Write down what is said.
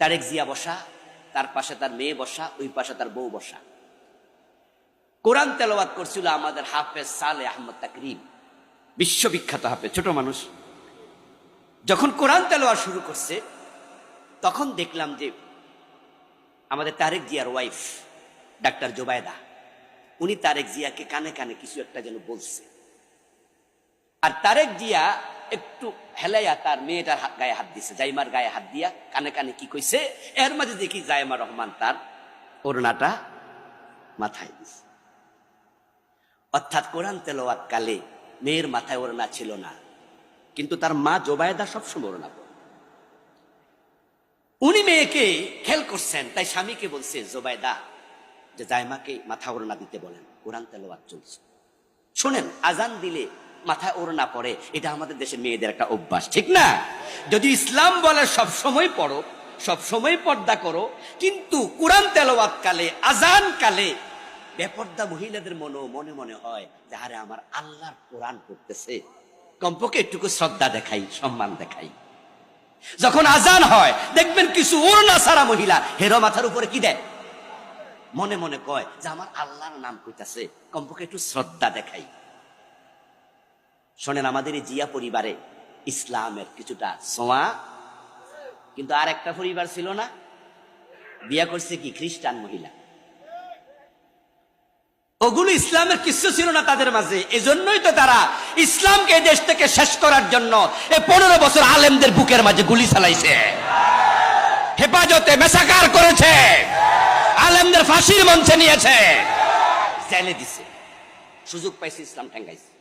তারেক জিয়া বসা, তার পাশে তার মেয়ে বসা, ওই পাশে তার বউ বসা। কোরআন তেলাওয়াত করছিল আমাদের হাফেজ সালেহ আহমদ তাকরিম, বিশ্ববিখ্যাত হাফেজ, ছোট মানুষ। যখন কোরআন তেলাওয়াত শুরু করছে তখন দেখলাম যে আমাদের তারেক জিয়ার ওয়াইফ ডাক্তার জোবায়দা, উনি তারেক জিয়াকে কানে কানে কিছু একটা যেন বলছে। আর তারেক জিয়া একটু হেলাইয়া তার মেয়েটার গায়ে হাত দিছে, জাইমার গায়ে হাত দিয়া কানে কানে কি কইছে। এর মাঝে দেখি জাইমা রহমান তার ওড়নাটা মাথায় দিছে। অর্থাৎ কোরআন তেলাওয়াত কালে মেয়ের মাথায় ওড়না ছিল না, কিন্তু তার মা জোবায়দা সবসময় ওড়না পরে। উনি মেয়েকে খেল করছেন, তাই স্বামীকে বলছে জোবায়দা যে জাইমাকে মাথা ওড়না দিতে বলেন, কোরআন তেলাওয়াত চলছে। শোনেন, আজান দিলে মাথায় ওড়না পরে, এটা আমাদের দেশের মেয়েদের একটা অভ্যাস, ঠিক না? যদি ইসলাম বলে সব সময় পড়ো, সব সময় পর্দা করো, কিন্তু কোরআন তেলাওয়াত কালে, আজান কালে বেপর্দা মহিলাদের মনে মনে হয় যে আরে আমার আল্লাহর কোরআন পড়তেছে, কমপক্ষে একটুকু শ্রদ্ধা দেখাই, সম্মান দেখাই। যখন আজান হয় দেখবেন কিছু ওড়না সারা মহিলা হেরো মাথার উপরে কি দেয়, মনে মনে কয় যে আমার আল্লাহর নাম কইতাছে, কমপক্ষে একটু শ্রদ্ধা দেখাই। শোনেন, আমাদের এই জিয়া পরিবারে ইসলামের কিছুটা ছোঁয়া, কিন্তু আর একটা পরিবার ছিল না, বিয়া করছে কি খ্রিস্টান মহিলা। ওগুলো ইসলামের কিছু ছিল না তাদের মাঝে। এজন্যই তো তারা ইসলামকে এই দেশ থেকে শেষ করার জন্য এই 15 বছর আলেমদের বুকের মাঝে গুলি চালাইছে, হেফাজতে মেসাকার করেছে, আলেমদের ফাঁসির মঞ্চে নিয়েছে, জেলে দিছে, সুযোগ পাইছে ইসলাম ঠেঙ্গাইছে।